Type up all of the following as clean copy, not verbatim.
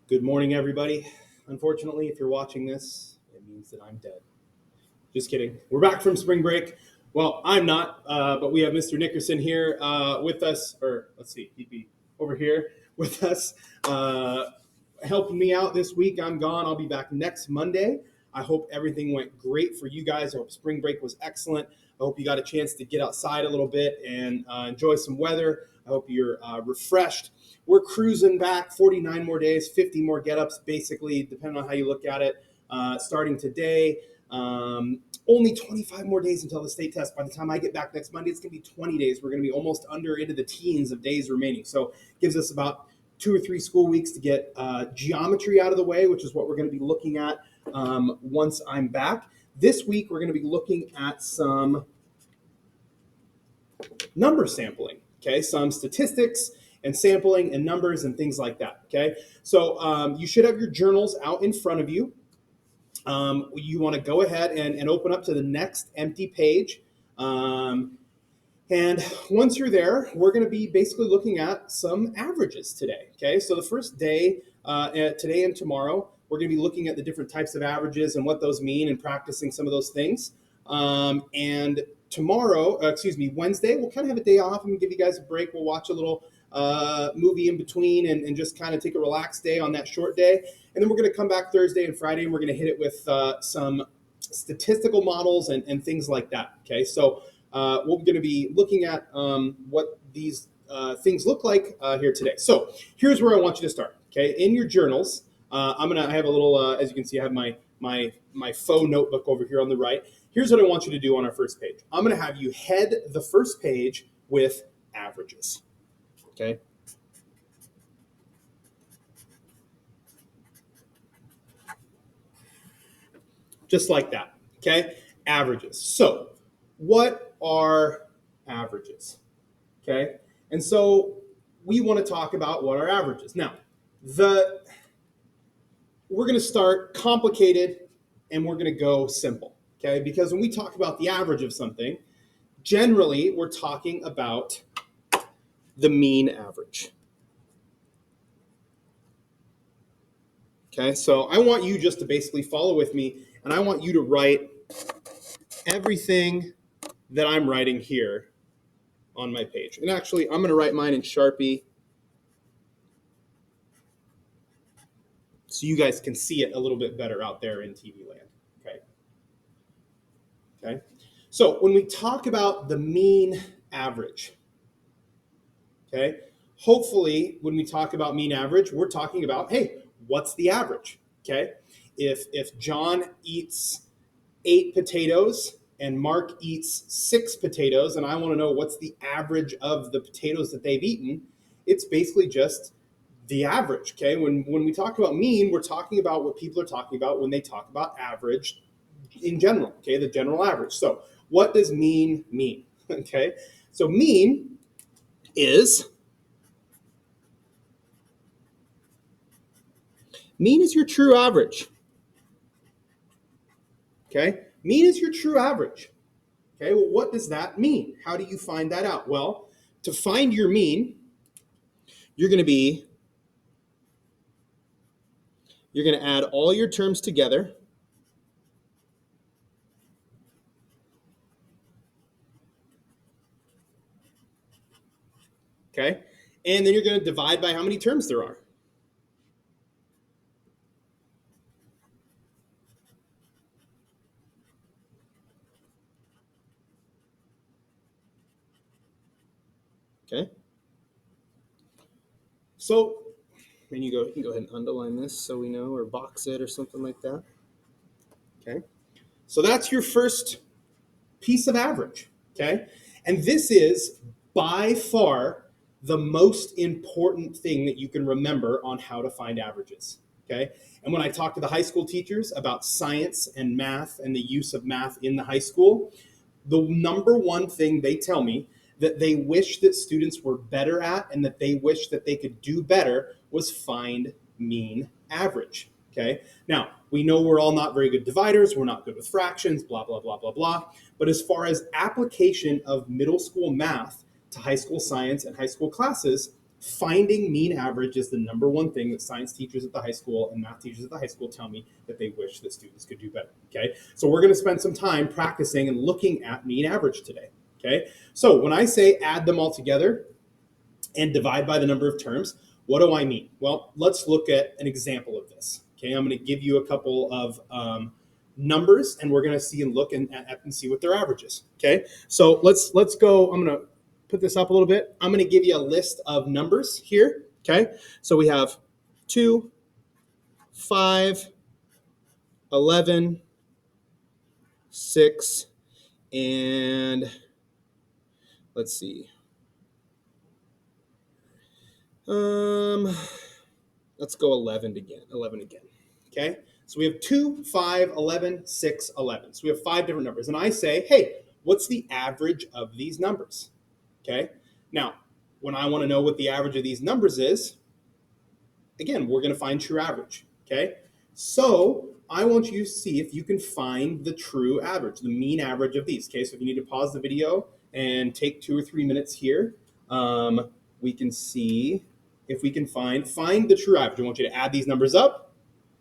Good morning, everybody. Unfortunately, if you're watching this, it means that I'm dead. Just kidding. We're back from spring break. Well, I'm not, but we have Mr. Nickerson here with us, or let's see, he'd be over here with us, helping me out this week. I'm gone. I'll be back next Monday. I hope everything went great for you guys. I hope spring break was excellent. I hope you got a chance to get outside a little bit and enjoy some weather. I hope you're refreshed. We're cruising back 49 more days, 50 more get-ups, basically, depending on how you look at it, starting today. Only 25 more days until the state test. By the time I get back next Monday, it's going to be 20 days. We're going to be almost into the teens of days remaining. So it gives us about 2 or 3 school weeks to get geometry out of the way, which is what we're going to be looking at once I'm back. This week, we're going to be looking at some number sampling, okay? Some statistics and sampling and numbers and things like that, okay? So you should have your journals out in front of you. You want to go ahead and open up to the next empty page. And once you're there, we're going to be basically looking at some averages today, okay? So the first day, today and tomorrow, we're going to be looking at the different types of averages and what those mean and practicing some of those things. And tomorrow, Wednesday, we'll kind of have a day off. I'm going to give you guys a break. We'll watch a little movie in between and just kind of take a relaxed day on that short day. And then we're going to come back Thursday and Friday, and we're going to hit it with some statistical models and things like that, okay? So we're going to be looking at what these things look like here today. So here's where I want you to start, okay? In your journals, I have a little, as you can see, I have my faux notebook over here on the right. Here's what I want you to do on our first page. I'm going to have you head the first page with averages, okay? Just like that, okay? Averages. So what are averages, okay? And so we want to talk about what are averages. Now, we're going to start complicated and we're going to go simple, okay? Because when we talk about the average of something, generally we're talking about the mean average. Okay, so I want you just to basically follow with me, and I want you to write everything that I'm writing here on my page. And actually, I'm going to write mine in Sharpie so you guys can see it a little bit better out there in TV land. Okay. So when we talk about the mean average, okay, hopefully when we talk about mean average, we're talking about, hey, what's the average? Okay. If John eats 8 potatoes and Mark eats 6 potatoes, and I want to know what's the average of the potatoes that they've eaten, it's basically just the average, okay? When we talk about mean, we're talking about what people are talking about when they talk about average in general, okay? The general average. So what does mean mean, okay? So mean is your true average, okay? Mean is your true average. Okay, well, what does that mean? How do you find that out? Well, to find your mean, you're going to add all your terms together. Okay, and then you're going to divide by how many terms there are. Okay. So, then you can go ahead and underline this so we know, or box it or something like that. Okay. So that's your first piece of average. Okay. And this is by far the most important thing that you can remember on how to find averages. Okay. And when I talk to the high school teachers about science and math and the use of math in the high school, the number one thing they tell me that they wish that students were better at and that they wish that they could do better was find mean average. Okay. Now, we know we're all not very good dividers. We're not good with fractions, blah, blah, blah, blah, blah. But as far as application of middle school math to high school science and high school classes, Finding mean average is the number one thing that science teachers at the high school and math teachers at the high school tell me that they wish that students could do better. Okay, so we're going to spend some time practicing and looking at mean average today. Okay, so when I say add them all together and divide by the number of terms, what do I mean? Well, let's look at an example of this. Okay, I'm going to give you a couple of numbers, and we're going to see and look and see what their average is. Okay, so let's go. I'm going to put this up a little bit. I'm going to give you a list of numbers here. Okay, so we have 2, 5, 11, 6, and let's see. Let's go 11 again. Okay, so we have 2, 5, 11, 6, 11. So we have 5 different numbers, and I say, hey, what's the average of these numbers? Okay, now when I want to know what the average of these numbers is, again, we're going to find true average. Okay, so I want you to see if you can find the true average, the mean average of these. Okay, so if you need to pause the video and take 2 or 3 minutes here, we can see if we can find the true average. I want you to add these numbers up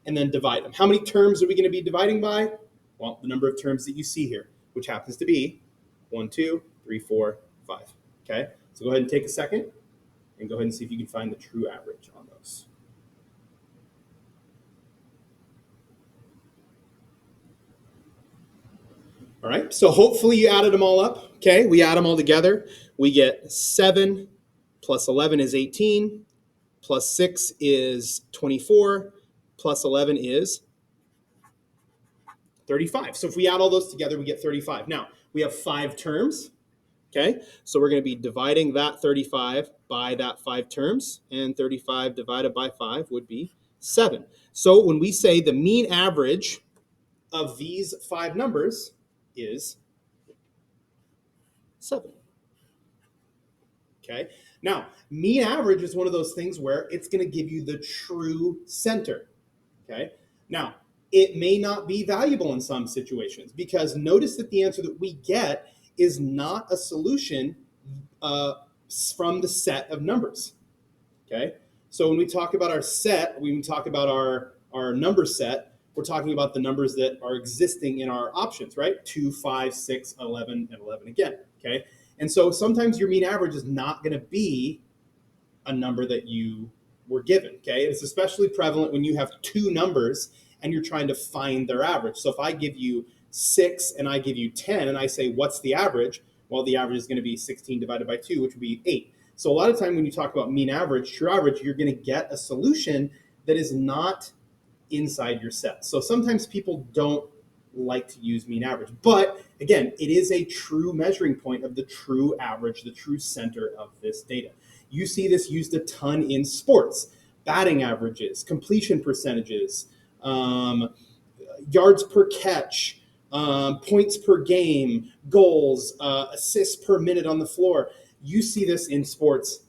and then divide them. How many terms are we going to be dividing by? Well, the number of terms that you see here, which happens to be 1, 2, 3, 4, 5. Okay, so go ahead and take a second and go ahead and see if you can find the true average on those. All right, so hopefully you added them all up. Okay, we add them all together. We get 7 plus 11 is 18, plus 6 is 24, plus 11 is 35. So if we add all those together, we get 35. Now, we have 5 terms. Okay, so we're going to be dividing that 35 by that 5 terms, and 35 divided by 5 would be 7. So when we say the mean average of these 5 numbers is 7. Okay, now mean average is one of those things where it's going to give you the true center. Okay, now it may not be valuable in some situations, because notice that the answer that we get is not a solution from the set of numbers. Okay, so when we talk about our set, when we talk about our number set, we're talking about the numbers that are existing in our options, right? 2, 5, 6, 11, and 11 again. Okay, and so sometimes your mean average is not going to be a number that you were given. Okay, it's especially prevalent when you have 2 numbers and you're trying to find their average. So if I give you 6 and I give you 10 and I say, what's the average? Well, the average is going to be 16 divided by 2, which would be 8. So a lot of time when you talk about mean average, true average, you're going to get a solution that is not inside your set. So sometimes people don't like to use mean average. But again, it is a true measuring point of the true average, the true center of this data. You see this used a ton in sports: batting averages, completion percentages, yards per catch, points per game, goals, assists per minute on the floor. You see this in sports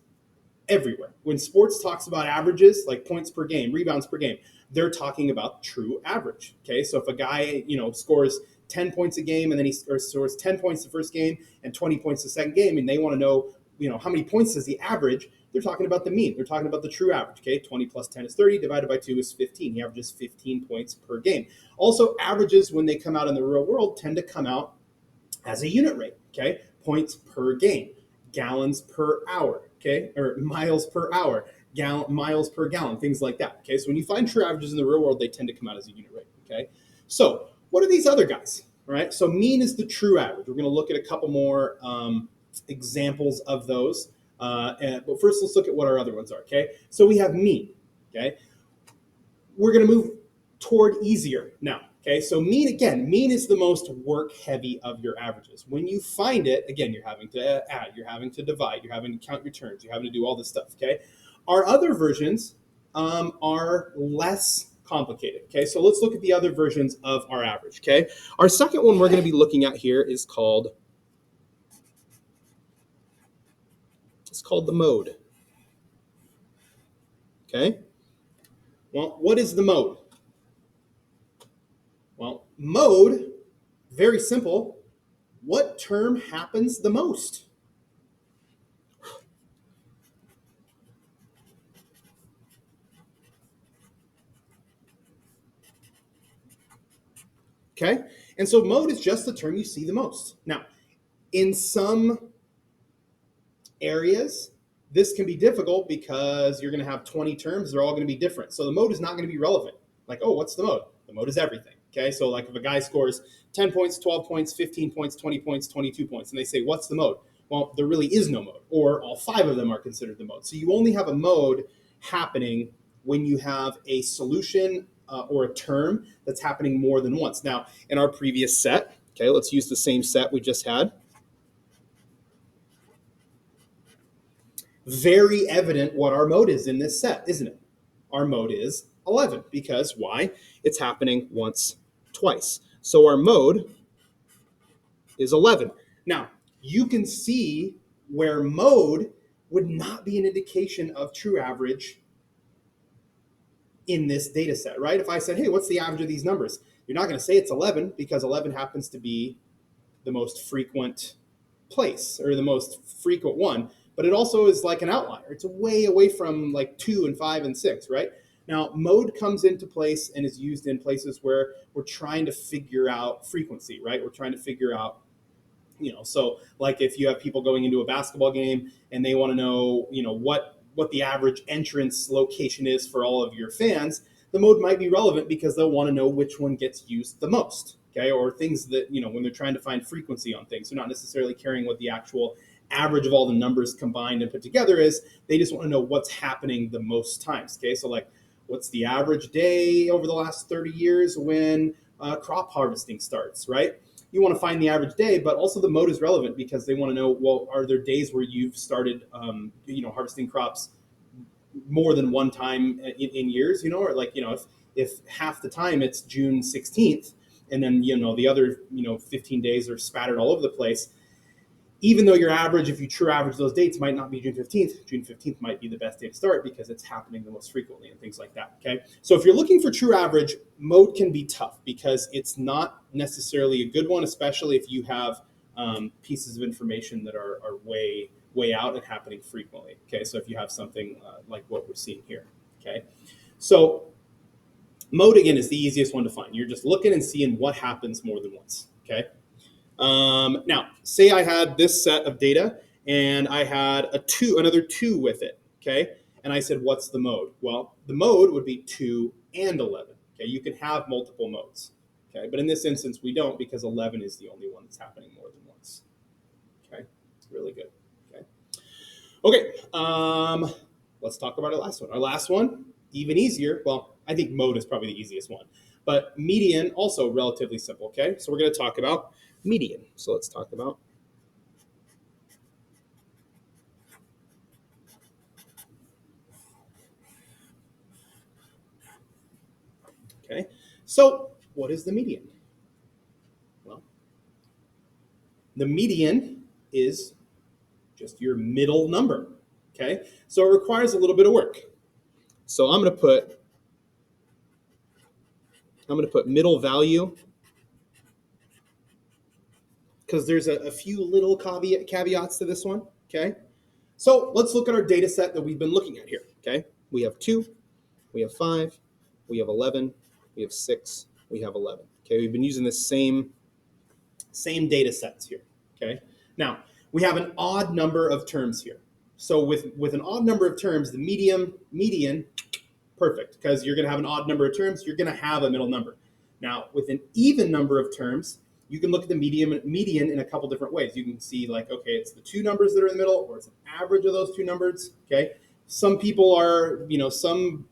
everywhere. When sports talks about averages, like points per game, rebounds per game, they're talking about true average. Okay, so if a guy, scores 10 points a game, and then he scores 10 points the first game and 20 points the second game, and they want to know, how many points does he average, they're talking about the mean. They're talking about the true average. Okay, 20 plus 10 is 30, divided by 2 is 15. He averages 15 points per game. Also, averages, when they come out in the real world, tend to come out as a unit rate. Okay, points per game, gallons per hour, okay, or miles per hour, miles per gallon, things like that. Okay, so when you find true averages in the real world, they tend to come out as a unit rate. Okay, so what are these other guys? All right, so mean is the true average. We're going to look at a couple more examples of those, but first let's look at what our other ones are. Okay, so we have mean. Okay, we're going to move toward easier now. Okay, so mean is the most work heavy of your averages. When you find it, again, you're having to add, you're having to divide, you're having to count your terms, you're having to do all this stuff. Okay, our other versions are less complicated. Okay, so let's look at the other versions of our average. Okay, our second one we're going to be looking at here is called the mode. Okay, well, what is the mode? Well, mode, very simple. What term happens the most? Okay? And so mode is just the term you see the most. Now, in some areas, this can be difficult because you're going to have 20 terms. They're all going to be different. So the mode is not going to be relevant. Like, oh, what's the mode? The mode is everything. Okay, so like if a guy scores 10 points, 12 points, 15 points, 20 points, 22 points, and they say, what's the mode? Well, there really is no mode, or all 5 of them are considered the mode. So you only have a mode happening when you have a solution or a term that's happening more than once. Now, in our previous set, okay, let's use the same set we just had. Very evident what our mode is in this set, isn't it? Our mode is 11 because why? It's happening once, twice. So our mode is 11. Now, you can see where mode would not be an indication of true average in this data set, right? If I said, hey, what's the average of these numbers? You're not going to say it's 11 because 11 happens to be the most frequent place or the most frequent one, but it also is like an outlier. It's way away from like 2 and 5 and 6, right? Now, mode comes into place and is used in places where we're trying to figure out frequency, right? We're trying to figure out, so like if you have people going into a basketball game and they want to know, what the average entrance location is for all of your fans, the mode might be relevant because they'll want to know which one gets used the most. Okay, or things that, when they're trying to find frequency on things, they're not necessarily caring what the actual average of all the numbers combined and put together is. They just want to know what's happening the most times. Okay, so like, what's the average day over the last 30 years when crop harvesting starts, right? You want to find the average day, but also the mode is relevant because they want to know, well, are there days where you've started, harvesting crops more than one time in years, or like, if half the time it's June 16th, and then the other 15 days are spattered all over the place, even though your average, if you true average those dates, might not be June 15th. June 15th might be the best day to start because it's happening the most frequently and things like that. Okay, so if you're looking for true average, mode can be tough because it's not necessarily a good one, especially if you have pieces of information that are way out and happening frequently. Okay, so if you have something like what we're seeing here. Okay, so mode, again, is the easiest one to find. You're just looking and seeing what happens more than once, okay? Now, say I had this set of data and I had another 2 with it, okay? And I said, what's the mode? Well, the mode would be 2 and 11, okay? You can have multiple modes, okay? But in this instance, we don't because 11 is the only one that's happening more than once, okay? Really good, okay? Okay, let's talk about our last one. Our last one, even easier. Well, I think mode is probably the easiest one, but median also relatively simple. Okay, so we're going to talk about median. So let's talk about okay. So what is the median? Well, the median is just your middle number. Okay, so it requires a little bit of work. So I'm going to put middle value because there's a few little caveats to this one, okay? So let's look at our data set that we've been looking at here, okay? We have 2, we have 5, we have 11, we have 6, we have 11, okay? We've been using the same data sets here, okay? Now, we have an odd number of terms here. So with an odd number of terms, the median, perfect, because you're going to have an odd number of terms, you're going to have a middle number. Now, with an even number of terms, you can look at the median in a couple different ways. You can see like, okay, it's the 2 numbers that are in the middle, or it's an average of those 2 numbers, okay? Some people are,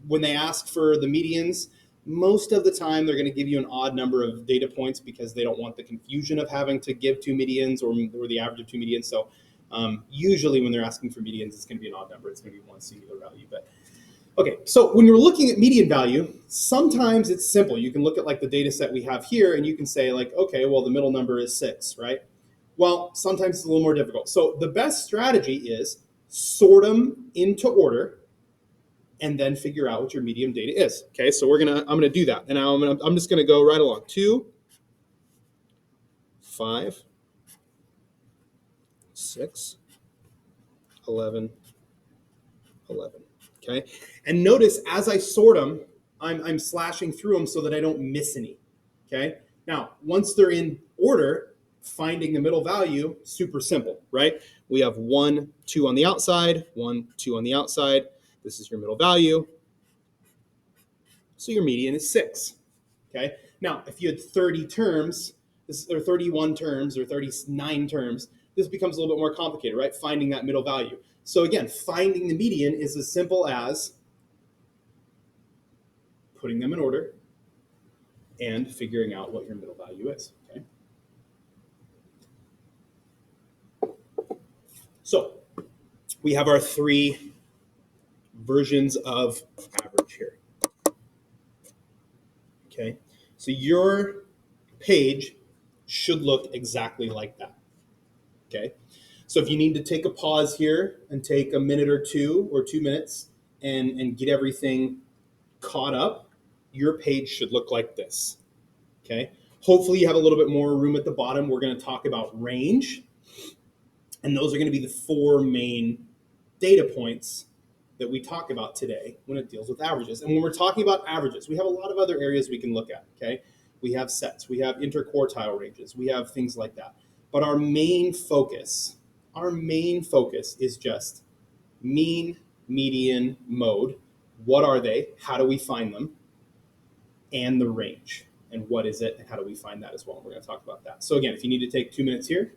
when they ask for the medians, most of the time they're going to give you an odd number of data points because they don't want the confusion of having to give 2 medians or the average of 2 medians. So usually when they're asking for medians, it's going to be an odd number. It's going to be one singular value, but okay, so when you're looking at median value, sometimes it's simple. You can look at like the data set we have here and you can say like, okay, well, the middle number is 6, right? Well, sometimes it's a little more difficult. So the best strategy is sort them into order and then figure out what your median data is. Okay, so I'm gonna do that. And now I'm just gonna go right along. 2, 5, 6, 11, 11. Okay, and notice as I sort them, I'm slashing through them so that I don't miss any. Okay, Now, once they're in order, finding the middle value, super simple, right? We have 1, 2 on the outside, 1, 2 on the outside. This is your middle value. So your median is 6, okay? Now, if you had 30 terms, or 31 terms, or 39 terms, this becomes a little bit more complicated, right? Finding that middle value. So again, finding the median is as simple as putting them in order and figuring out what your middle value is, okay? So we have our 3 versions of average here, okay? So your page should look exactly like that, okay? So if you need to take a pause here and take a minute or 2 or 2 minutes and get everything caught up, your page should look like this, okay? Hopefully you have a little bit more room at the bottom. We're going to talk about range, and those are going to be the 4 main data points that we talk about today when it deals with averages. And when we're talking about averages, we have a lot of other areas we can look at, okay? We have sets, we have interquartile ranges, we have things like that. But our main focus is just mean, median, mode. What are they? How do we find them? And the range. And what is it? And how do we find that as well? We're going to talk about that. So again, if you need to take 2 minutes here,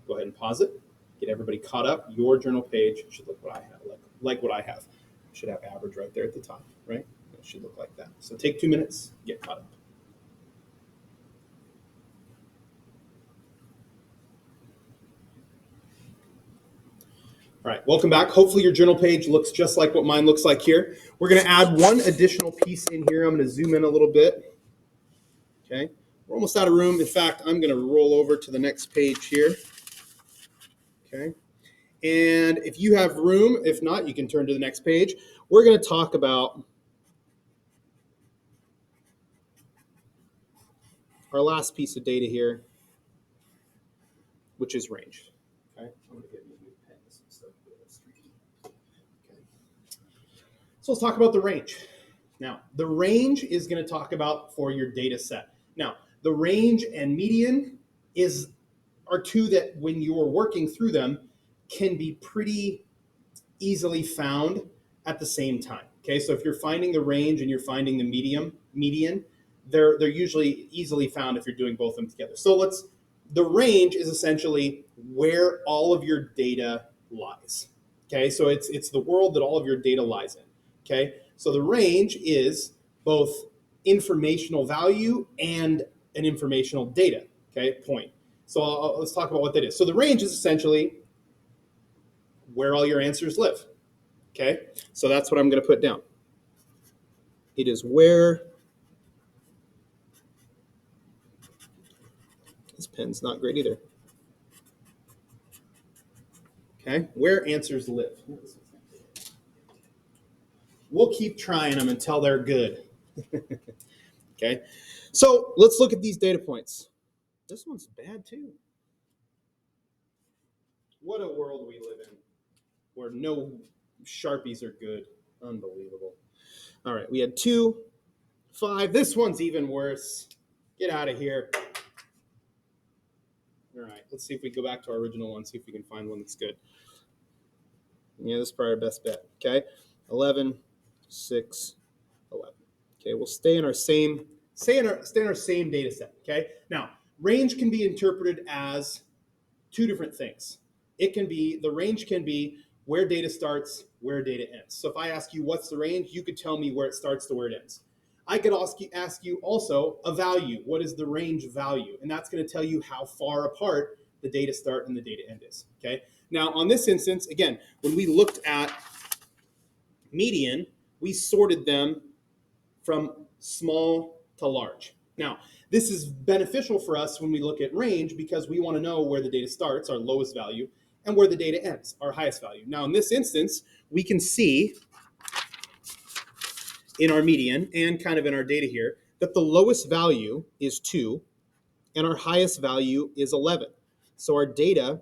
go ahead and pause it. Get everybody caught up. Your journal page should look what I have, like what I have. It should have average right there at the top, right? It should look like that. So take 2 minutes, get caught up. All right, welcome back. Hopefully your journal page looks just like what mine looks like here. We're going to add one additional piece in here. I'm going to zoom in a little bit. Okay, we're almost out of room. In fact, I'm going to roll over to the next page here. Okay, and if you have room, if not, you can turn to the next page. We're going to talk about our last piece of data here, which is range. Okay, I'm going to get new pens instead of this. Okay. So let's talk about the range. Now, the range is going to talk about for your data set. Now, the range and median are 2 that when you're working through them can be pretty easily found at the same time. Okay, so if you're finding the range and you're finding the median, they're usually easily found if you're doing both of them together. So the range is essentially where all of your data lies. Okay, so it's the world that all of your data lies in. Okay, so the range is both informational value and an informational data, okay, point. So let's talk about what that is. So the range is essentially where all your answers live. Okay, so that's what I'm going to put down. It is where, this pen's not great either. Okay, where answers live. We'll keep trying them until they're good. Okay, so let's look at these data points. This one's bad too. What a world we live in where no Sharpies are good. Unbelievable. All right, we had 2, 5. This one's even worse. Get out of here. All right, let's see if we go back to our original one, see if we can find one that's good. Yeah, this is probably our best bet. Okay, 11, 6, 11. Okay, we'll stay in our same data set. Okay, now range can be interpreted as 2 different things. The range can be where data starts, where data ends. So if I ask you what's the range, you could tell me where it starts to where it ends. I could ask you also a value. What is the range value? And that's going to tell you how far apart the data start and the data end is. Okay. Now on this instance, again, when we looked at median, we sorted them from small to large. Now, this is beneficial for us when we look at range because we want to know where the data starts, our lowest value, and where the data ends, our highest value. Now, in this instance, we can see in our median and kind of in our data here that the lowest value is 2 and our highest value is 11. So our data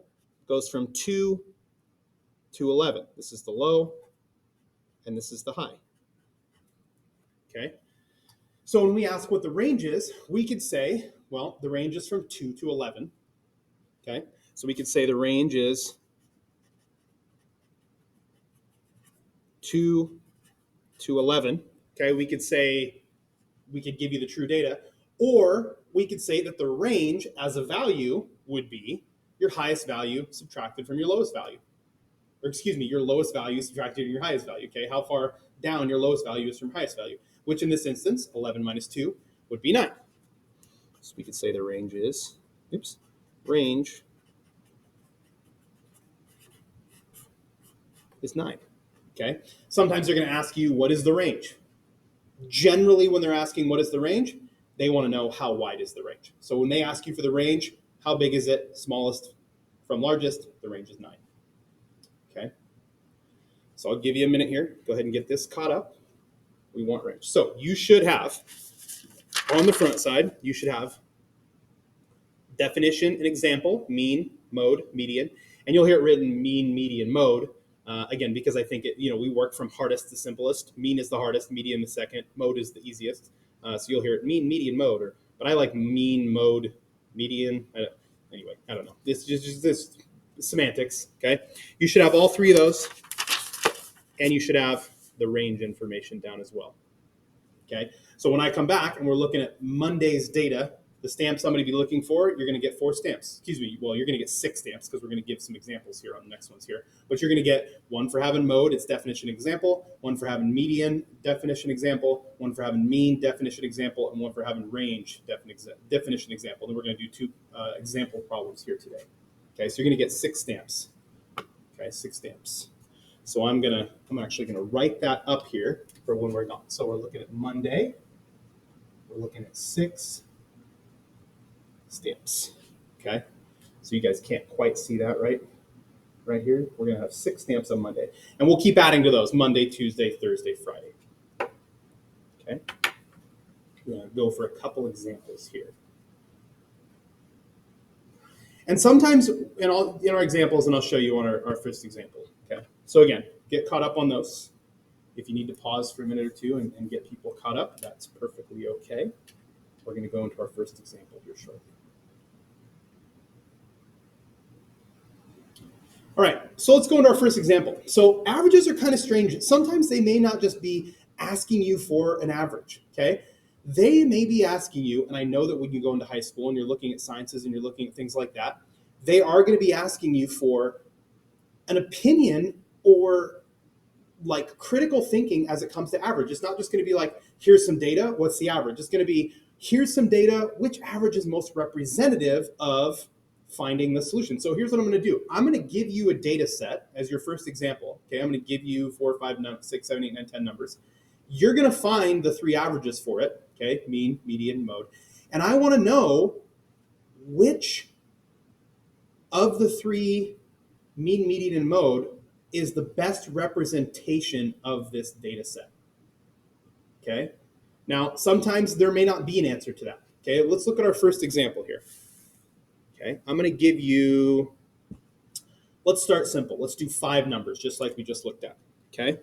goes from 2 to 11. This is the low and this is the high. Okay. So when we ask what the range is, we could say, well, the range is from 2 to 11. Okay, so we could say the range is 2 to 11. Okay, we could say, we could give you the true data, or we could say that the range as a value would be your highest value subtracted from your lowest value. Or excuse me, your lowest value subtracted from your highest value. Okay, how far down your lowest value is from highest value, which in this instance, 11 minus 2 would be 9. So we could say the range is, range is 9. Okay, sometimes they're going to ask you, what is the range? Generally, when they're asking what is the range, they want to know how wide is the range. So when they ask you for the range, how big is it? Smallest from largest, the range is 9. Okay, so I'll give you a minute here. Go ahead and get this caught up. We want range. So you should have, on the front side, you should have definition and example, mean, mode, median. And you'll hear it written mean, median, mode. Again, because I think we work from hardest to simplest. Mean is the hardest, median the second, mode is the easiest. So you'll hear it mean, median, mode. But I like mean, mode, median. Anyway, I don't know. This is just this semantics. Okay, you should have all three of those, and you should have the range information down as well. Okay, so when I come back and we're looking at Monday's data, the stamps I'm going to be looking for, you're going to get 4 stamps. Excuse me, well, you're going to get 6 stamps because we're going to give some examples here on the next ones here. But you're going to get one for having mode, its definition example, one for having median, definition example, one for having mean, definition example, and one for having range, definition example. And we're going to do 2 example problems here today. Okay, so you're going to get 6 stamps. Okay, 6 stamps. So I'm actually going to write that up here for when we're done. So we're looking at Monday. We're looking at 6 stamps. Okay, so you guys can't quite see that right here. We're going to have 6 stamps on Monday, and we'll keep adding to those Monday, Tuesday, Thursday, Friday. Okay, we're going to go for a couple examples here. And sometimes in our examples, and I'll show you on our first example. Okay, so again, get caught up on those. If you need to pause for a minute or two and get people caught up, that's perfectly okay. We're going to go into our first example here shortly. All right, so let's go into our first example. So averages are kind of strange. Sometimes they may not just be asking you for an average, okay? They may be asking you, and I know that when you go into high school and you're looking at sciences and you're looking at things like that, they are going to be asking you for an opinion or like critical thinking as it comes to average. It's not just going to be like, here's some data, what's the average? It's going to be, here's some data, which average is most representative of finding the solution. So here's what I'm going to do. I'm going to give you a data set as your first example. Okay, I'm going to give you 4, 5, 6, 7, 8, 9, 10 numbers. You're going to find the 3 averages for it. Okay, mean, median, mode. And I want to know which of the 3 mean, median, and mode is the best representation of this data set. Okay, now sometimes there may not be an answer to that. Okay, let's look at our first example here. Okay, I'm going to give you, let's start simple. Let's do 5 numbers, just like we just looked at. Okay,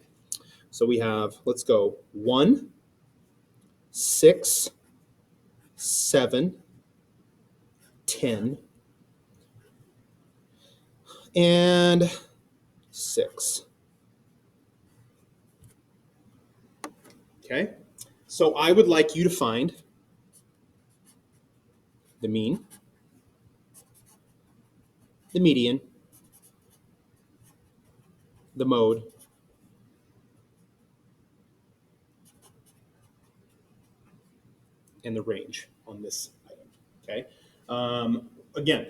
so we have, let's go 1, 6, 7, 10, and 6. Okay, so I would like you to find the mean, the median, the mode, and the range on this item. Okay, again,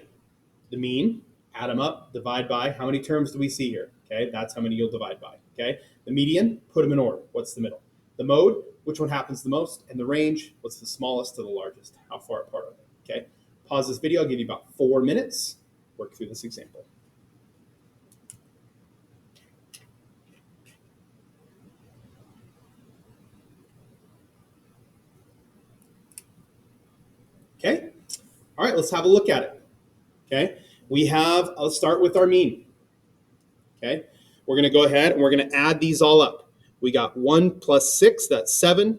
the mean, add them up, divide by, how many terms do we see here? Okay, that's how many you'll divide by. Okay, the median, put them in order. What's the middle? The mode, which one happens the most? And the range, what's the smallest to the largest? How far apart are they? Okay, pause this video. I'll give you about 4 minutes. Work through this example. Okay, all right, let's have a look at it. Okay, let's start with our mean. Okay, we're going to go ahead and we're going to add these all up. We got 1 plus 6, that's 7.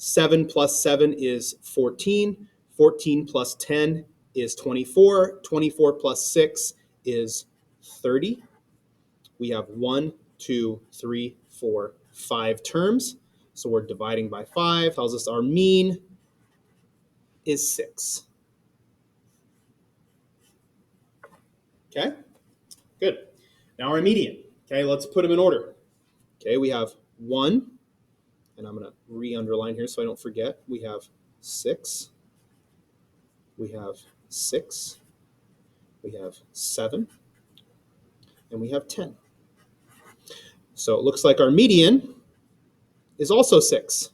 7 plus 7 is 14. 14 plus 10 is 24. 24 plus 6 is 30. We have 1, 2, 3, 4, 5 terms. So we're dividing by 5. Tells us our mean is 6. Okay, good. Now our median. Okay, let's put them in order. Okay, we have 1, and I'm going to re-underline here so I don't forget. We have 6. We have 6. We have 7. And we have 10. So it looks like our median is also 6.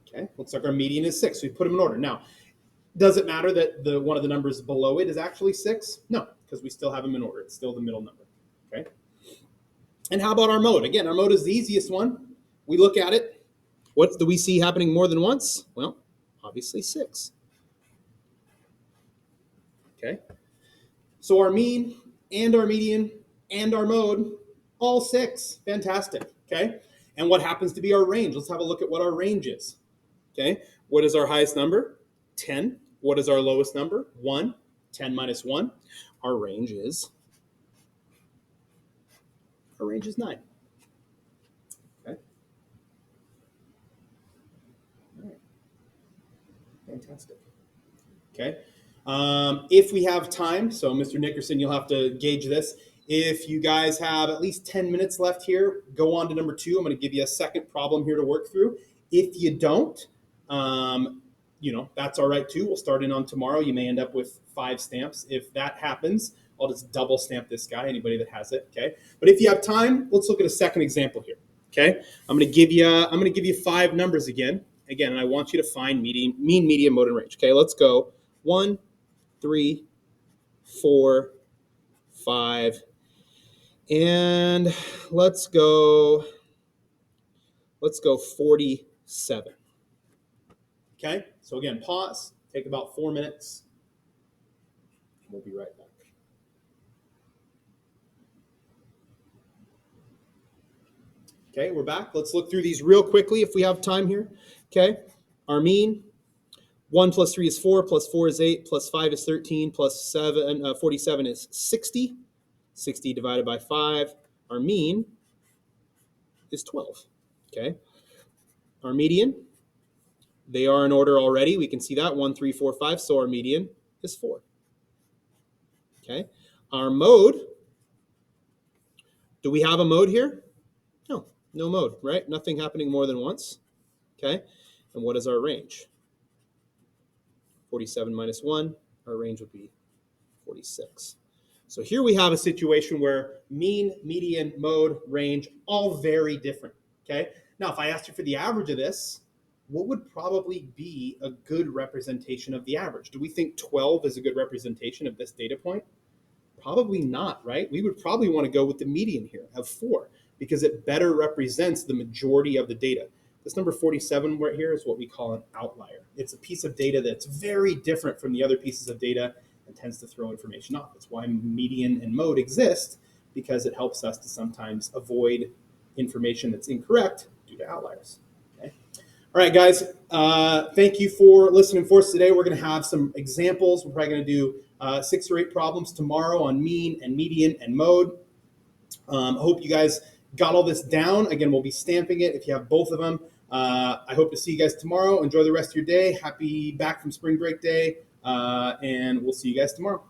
Okay, looks like our median is 6. We put them in order. Now, does it matter that one of the numbers below it is actually 6? No, because we still have them in order. It's still the middle number. Okay. And how about our mode? Again, our mode is the easiest one. We look at it. What do we see happening more than once? Well, obviously 6. Okay. So our mean and our median and our mode, all 6. Fantastic. Okay. And what happens to be our range? Let's have a look at what our range is. Okay. What is our highest number? 10. What is our lowest number? 1. 10 minus 1. Our range is 9. Okay. All right. Fantastic. Okay. If we have time, so Mr. Nickerson, you'll have to gauge this. If you guys have at least 10 minutes left here, go on to number 2. I'm going to give you a second problem here to work through. If you don't, that's all right too. We'll start in on tomorrow. You may end up with 5 stamps. If that happens, I'll just double stamp this guy, anybody that has it, okay? But if you have time, let's look at a second example here, okay? I'm going to give you 5 numbers again, and I want you to find mean, median, mode, and range. Okay, let's go 1, 3, 4, 5, and let's go 47. Okay, so again, pause, take about 4 minutes, and we'll be right back. Okay, we're back. Let's look through these real quickly if we have time here. Okay, our mean, 1 plus 3 is 4, plus 4 is 8, plus 5 is 13, plus 47 is 60. 60 divided by 5, our mean is 12. Okay, our median, they are in order already. We can see that, 1, 3, 4, 5, so our median is 4. Okay, our mode, do we have a mode here? No mode, right? Nothing happening more than once. Okay, and what is our range? 47 minus 1, our range would be 46. So here we have a situation where mean, median, mode, range, all very different. Okay, now if I asked you for the average of this, what would probably be a good representation of the average? Do we think 12 is a good representation of this data point? Probably not, right? We would probably want to go with the median here of 4 because it better represents the majority of the data. This number 47 right here is what we call an outlier. It's a piece of data that's very different from the other pieces of data and tends to throw information off. That's why median and mode exist, because it helps us to sometimes avoid information that's incorrect due to outliers. Okay. All right, guys, thank you for listening for us today. We're going to have some examples. We're probably going to do 6 or 8 problems tomorrow on mean and median and mode. I hope you guys got all this down. Again, we'll be stamping it if you have both of them. I hope to see you guys tomorrow. Enjoy the rest of your day. Happy back from spring break day. And we'll see you guys tomorrow.